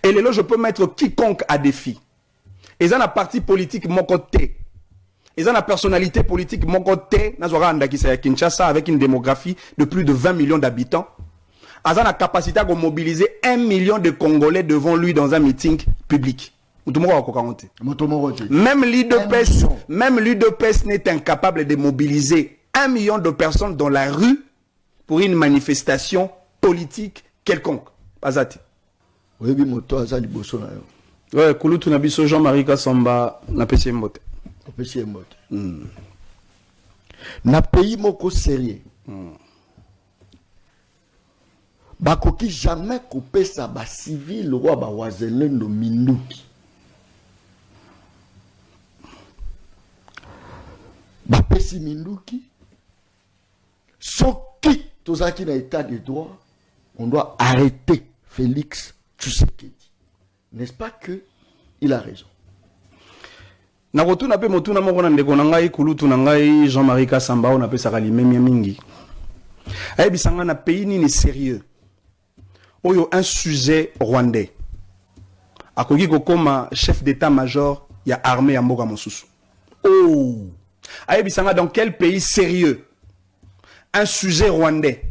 Et là, je peux mettre quiconque à défi. Ils ont la parti politique mon côté. Ils ont la personnalité politique mon côté. Kinshasa avec une démographie de plus de 20 millions d'habitants. Ils ont la capacité de mobiliser 1 million de Congolais devant lui dans un meeting public. Même l'UDPS n'est incapable de mobiliser 1 million de personnes dans la rue pour une manifestation politique quelconque. Bazati. Oui, moto azali boso na yo. Ouais, Kulutu na biso Jean-Marie Kasamba na pesi mbote. Pesi mbote. Na pays moko sérieux. Bakoki jamais couper ça ba civil roi ba wazelendo minduki. Ba pesi minduki. Soki tozaki na état de droit, on doit arrêter Félix Tshisekedi. N'est-ce pas que il a raison? Na rotuna pe motuna moko na ndeko na ngai Kulutu na ngai Jean-Marie Kasamba on appelle ça limemia mingi. Ayebi sanga na pays ni sérieux. Oyo un sujet rwandais. Akoki kokoma chef d'état-major ya armée ya mboka mosusu. Oh. Ayebi sanga dans quel pays sérieux un sujet rwandais.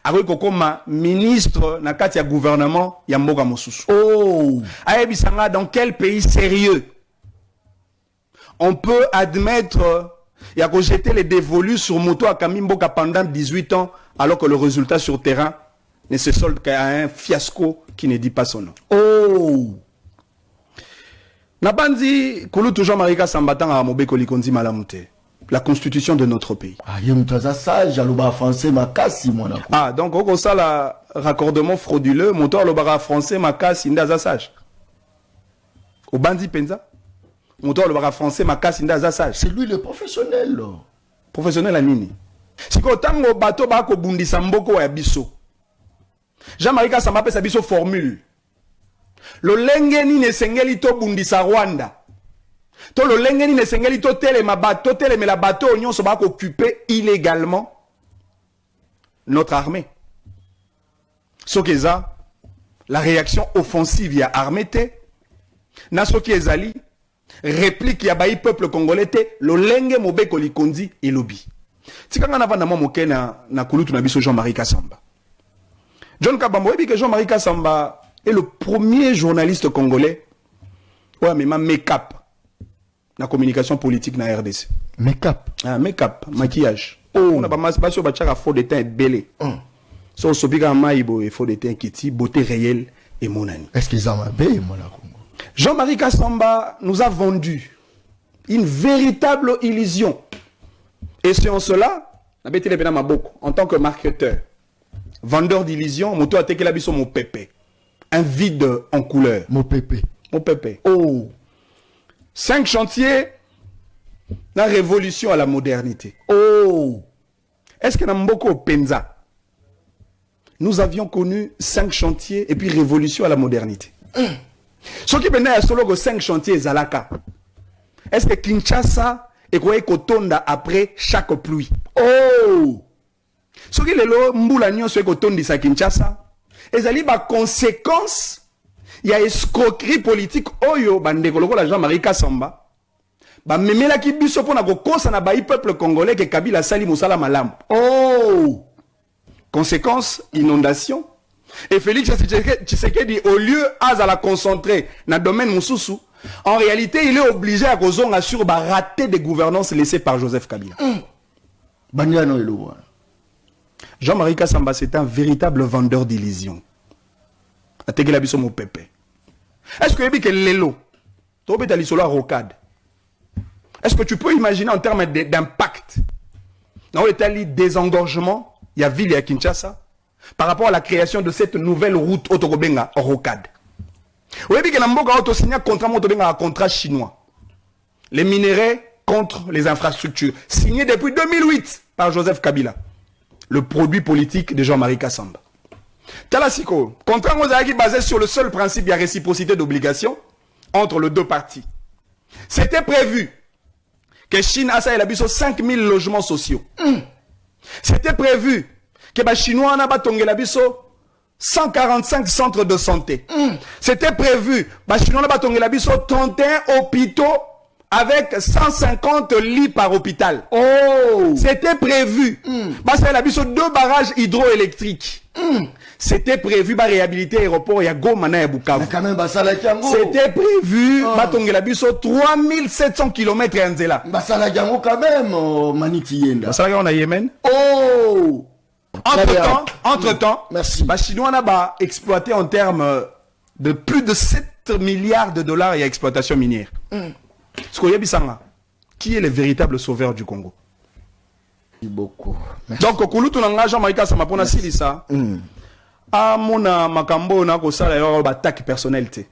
Akoki kokoma ministre na kati ya gouvernement ya mboka mosusu. Oh. Ayebi sanga dans quel pays sérieux on peut admettre il y a jeter les dévolus sur moto à Kamimboka pendant 18 ans alors que le résultat sur terrain ne se solde qu'à un fiasco qui ne dit pas son nom. Oh! Nabandi Kulutu Jean-Marie Kasamba à Mobeko Likonzi Malamute. La constitution de notre pays. Ah, ah, donc au ça la raccordement frauduleux, moteur le bara français makasi ndaza sage. Au bandi penza? Moteur le bara français makasi ndaza sage. C'est lui le professionnel. Professionnel à nini? Si ko tango bateau ba ko bundisa mboko wa biso. Jean-Marie Kasamba pe sa biso formule. Lo lenge ni ne sengeli to bundisa Rwanda. To lo lenge ni ne sengeli to tele ma bateau tele mais la bateau nyonso ba ko occuper illégalement notre armée. Sokeza la réaction offensive ya armée te. Na soki ezali réplique ya bayi peuple congolais te lo lenge Mobeko Likonzi et lobby. Tikanga na vanda mo moke na Kulutu na biso Jean-Marie Kasamba. John Kabambo dit que Jean-Marie Kasamba est le premier journaliste congolais ouais mais ma make-up la communication politique na RDC. Make-up. Ah make-up, maquillage. Oh, on a pas mal sur bachara faux de teint belé. So sobiga maibo et faux de teint kiti beauté réelle et monani. Est-ce qu'ils en ont payé mon Congo? Jean-Marie Kasamba nous a vendu une véritable illusion. Et c'est en cela, en tant que marketeur, vendeur d'illusions, moto a teke la biso mon pépé. Un vide en couleur. Mon pépé. Mon pépé. Oh. 5 chantiers, la révolution à la modernité. Oh. Est-ce que dans Mboko Penza, nous avions connu 5 chantiers et puis révolution à la modernité? Ce qui venait à solo 5 chantiers Zalaka. Est-ce que Kinshasa et quoi Kotonda après chaque pluie? Oh! Ce qui est le mboula nyon soit Kotondi sa Kinshasa. Et zali ba conséquence, il y a escroquerie politique oyo bandeko loko la Jean-Marie Kasamba. Ba memela ki biso pona ko kosa na bayi peuple congolais que Kabila sali musala malam. Oh! Conséquence, inondation. Et Félix Tshisekedi, au lieu à la concentrer dans le domaine Moussoussou, en réalité, il est obligé à causer sur rater des gouvernances laissées par Joseph Kabila. Jean-Marie Kasamba, c'est un véritable vendeur d'illusions. Est-ce que Lelo, est-ce que tu peux imaginer en termes d'impact, dans le désengorgement, il y a ville à Kinshasa, par rapport à la création de cette nouvelle route Otokobenga Rocade. Vous voyez que Namboka a signé un contrat chinois. Les minerais contre les infrastructures. Signé depuis 2008 par Joseph Kabila. Le produit politique de Jean-Marie Kasamba. Talasiko, contrat basé sur le seul principe de la réciprocité d'obligation entre les deux parties. C'était prévu que Chine a 5000 logements sociaux. C'était prévu que les Chinois ont 1 145 centres de santé. C'était prévu. Chinois ba tongela biso 31 hôpitaux avec 150 lits par hôpital. Oh! C'était prévu. Parce qu'il y a 2 barrages hydroélectriques. C'était prévu de réhabiliter l'aéroport ya Goma na Bukavu. C'était prévu batongela biso 3700 km ya nzela. Basala jango quand même Maniti Yenda. Basala on a Yémen. Oh! Entre-temps, merci. Chinois n'a exploité en termes de plus de 7 milliards de dollars et exploitation minière. Qui est le véritable sauveur du Congo? Merci beaucoup. Merci. Donc, Kulutu Nanga Jean-Marie Samapona Silisa, à mon Makambo, na ko sala yo attaque personnalité.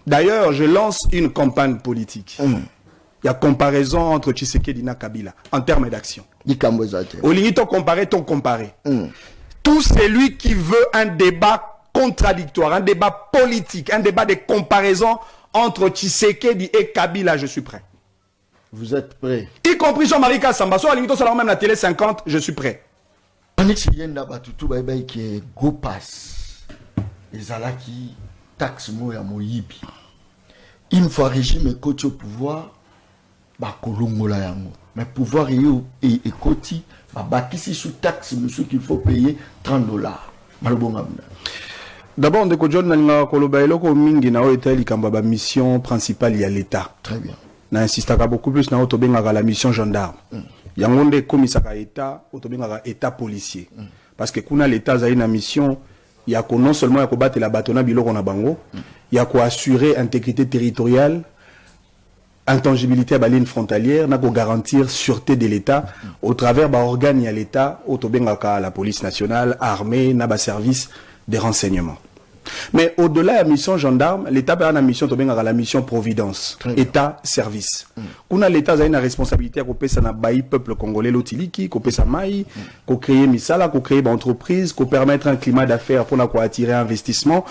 D'ailleurs, je lance une campagne politique. Il y a comparaison entre Tshisekedi et Kabila en termes d'action. Au limite, ton comparé. Tout celui qui veut un débat contradictoire, un débat politique, un débat de comparaison entre Tshisekedi et Kabila, je suis prêt. Vous êtes prêt? Y compris Jean-Marie Kassamba. Soit à la limite, on même la télé 50, je suis prêt. Manix Yenda Batutu Baïbaï qui est Gopas. Et Zalaki taxe Moya Moyibi. Une fois régime et coach au pouvoir, Bakolongola Yango. Mais pouvoir et Koti, Bakisi sous taxe, monsieur qu'il faut payer $30. D'abord, on dit John Kolobaïlo Mingi na Etali Kambaba mission principale y a l'État. Très bien. N'insiste beaucoup plus na Otobenga la mission gendarme. Yangonde komisaka État, Otobenga État policier. Parce que kuna l'État a une mission, il y a non seulement ya ko battre la batona biloko na bango, il y a ko assurer intégrité territoriale, intangibilité à la ligne frontalière, n'a qu'à garantir sûreté de l'État au travers d'un organe à l'État, autobengaka la police nationale, armée, n'a pas service de renseignement. Mais au-delà de la mission gendarme, l'État a une mission la mission providence, État service. Kuna l'État a une responsabilité à couper ça na baï peuple congolais l'otiliki, couper ça maï, qu'on crée misala, qu'on crée une entreprise, qu'on permettre un climat d'affaires pour attirer investissement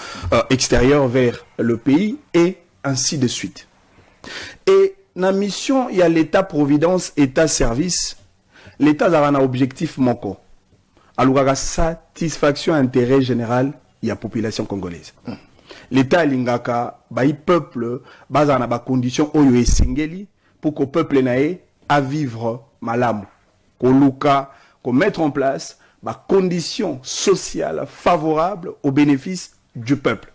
extérieur vers le pays et ainsi de suite. Et dans la mission, il y a l'État providence, État service. L'État a un objectif moko. Alors, il y a satisfaction intérêt général, il y a population congolaise. L'État a l'ingaka, le peuple, basa na ba condition oyo esengeli pour que le peuple n'aille à vivre malamu. Qu'on mettre en place des conditions sociales favorables au bénéfice du peuple.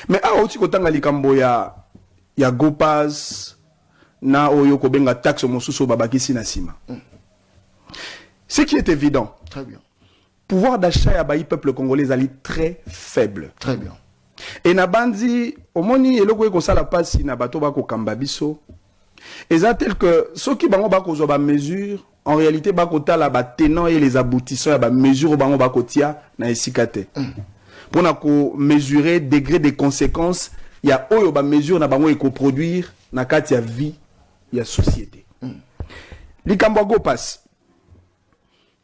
Mais à aussi quand on a il y a Gopas, na oyo kobenga taxe mosusu babakisi na sima. Ce qui est évident. Très bien. Pouvoir d'achat ya baï peuple congolais ali très faible. Très bien. Et na bandi omoni eloko ko sala pasi na bato ba ko kamba biso. Eza tel que ceux qui bango ba ko zo ba mesure en réalité ba ko tala ba tenants et les aboutissants ya ba mesure bango ba ko tia na esikate. Pour na ko mesurer degré de conséquences. Il y a oyo ba mesure na bango eko produire na kati ya vie ya société. Likambo go passe.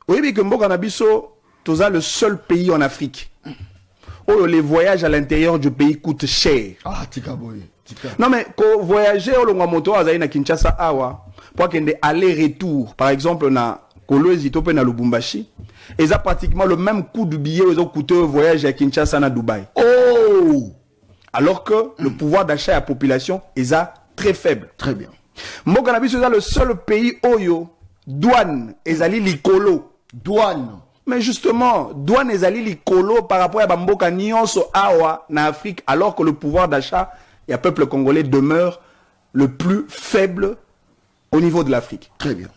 Oyebi ke mboka na biso toza le seul pays en Afrique. Oyo les voyages à l'intérieur du pays coûtent cher. Ah tika boye. Non mais ko voyager au longa moto azali na Kinshasa awa pour kende aller-retour par exemple na Kolwezi to pe na Lubumbashi, et ça pratiquement le même coût du billet aux coûté au voyage à Kinshasa na Dubaï. Oh! Alors que le pouvoir d'achat à la population est très faible. Très bien. Mokanabi c'est le seul pays oyo douane ezali likolo. Douane. Mais justement, douane ezali likolo par rapport à bamboka nyonso awa na Afrique, alors que le pouvoir d'achat et le peuple congolais demeure le plus faible au niveau de l'Afrique. Très bien.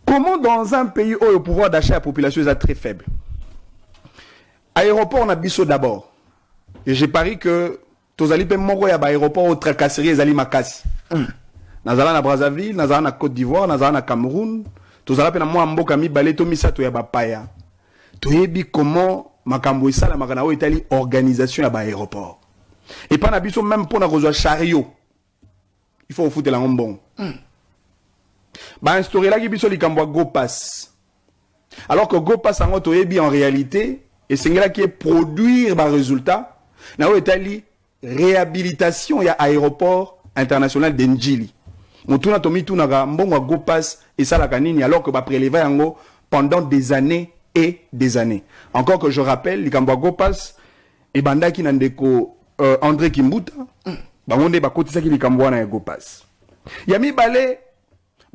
Comment dans un pays où le pouvoir d'achat à la population est très faible? Aéroport on a biso d'abord. Et j'ai pari que tozali pe moko ya ba aéroport au tracasserie ezali makasi. Nazala na Brazzaville, nazala na Côte d'Ivoire, nazala na Cameroun, tozala pe na mwa mboka mibale to misato ya bapaya. Toyebi comment makambo esala makana o Italie organisation ya ba aéroport. Et pas na biso même pour na kozwa chariot. Il faut foutre la ngombon. Ba instaurer la biso likambo go pass. Alors que go pass en toyebi en réalité et c'est là qui est produire ba résultat. Na Italie réhabilitation ya aéroport international d'Enjili. Motuna tomi tunaka mbongo go pass et ça la kanini alors que ba prélever yango pendant des années et des années. Encore que je rappelle, Likambwa Gopas et Bandaki Nandeko André Kimbuta, Bangonde Bakotisaki Likambwa na Gopas. Yami Balé,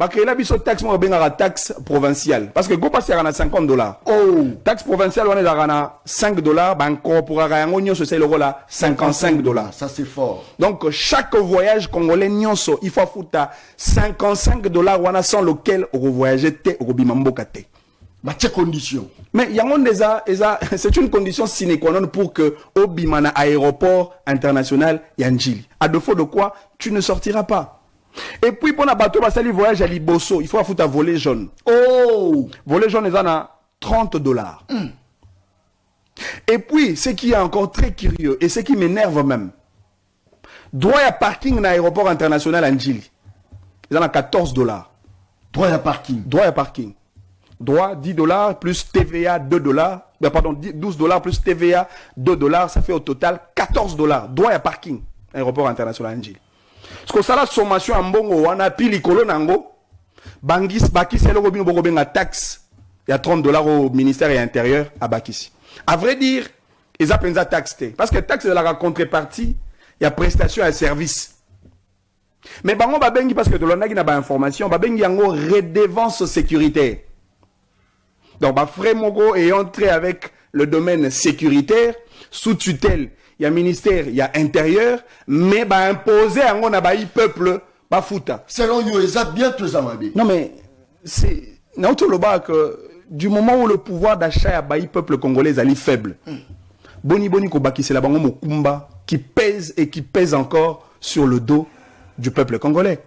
créer la biso taxe mo benga taxe provinciale parce que Gopas y a $50. Oh, taxe provinciale on est à $5, ba incorporera yango nyonso c'est le rôle à $55. Ça c'est fort. Donc chaque voyage congolais nyonso, il faut fouta $55 wana sans lequel on voyager te robimamboka te. Ma condition. Mais yango déjà c'est une condition sine qua non pour que obimana aéroport international Yanjili. À défaut de quoi tu ne sortiras pas. Et puis pour un bateau basali voyage à Liboso, il faut foutre volet jaune. Oh, volet jaune ils en a $30. Et puis ce qui est encore très curieux et ce qui m'énerve même, droit à parking dans l'aéroport international Anjili, ils en a $14. Droit à parking. Droit à parking. Droit $10 plus TVA $2. Pardon, $12 plus TVA $2, ça fait au total $14. Droit à parking, aéroport international Anjili. Parce que ça la sommation en bongo wana pili kolo nango bangis bakisi le robino bobenga taxe il y a $30 au ministère de l'Intérieur à Bakisi. À vrai dire, ils appellent ça taxe parce que taxe de la contrepartie, il y a prestation et service. Mais bango babengi parce que de l'on a pas information, babengi yango redevance sécuritaire. Donc ba frère Mogo est entré avec le domaine sécuritaire sous tutelle. Il y a ministère, il y a intérieur, mais bah imposer à un peuple, bah fouta. Selon vous, ils ont bien tous amabé. Non mais c'est n'autre le bas que du moment où le pouvoir d'achat à baï peuple congolais est faible. Boni ko baki c'est la bango mokumba qui pèse et qui pèse encore sur le dos du peuple congolais.